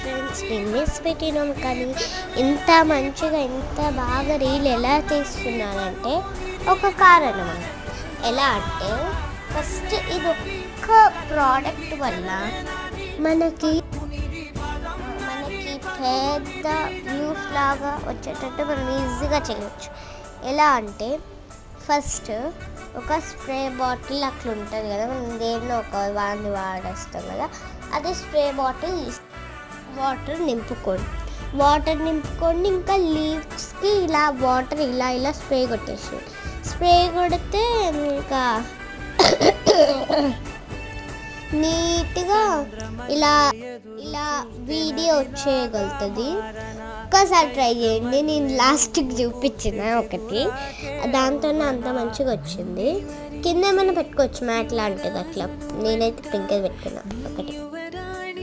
Friends, నేను miss పెట్టినాం. కానీ ఇంత మంచిగా ఇంత బాగా రీల్ ఎలా తీస్తున్నానంటే ఒక కారణం. ఎలా అంటే ఫస్ట్ ఇది ఒక్క ప్రోడక్ట్ వల్ల మనకి పెద్ద వ్యూస్ లాగా వచ్చేటట్టు మనం ఈజీగా చేయవచ్చు. ఎలా అంటే ఫస్ట్ ఒక స్ప్రే బాటిల్ అట్లా ఉంటుంది కదా, మనం దేన్నో ఒక వాడేస్తాం కదా, అది స్ప్రే బాటిల్ వాటర్ నింపుకోండి. ఇంకా లీవ్స్కి ఇలా వాటర్ ఇలా స్ప్రే కొడితే ఇంకా నీట్గా ఇలా వీడియో వచ్చేయగలుగుతుంది. ఒక్కసారి ట్రై చేయండి. నేను లాస్ట్కి చూపించిన ఒకటి, దాంతోనే అంత మంచిగా వచ్చింది. కింద ఏమైనా పెట్టుకోవచ్చు మ్యాట్ లాంటిది అట్లా. నేనైతే పింక్ పెట్టుకున్నా ఒకటి.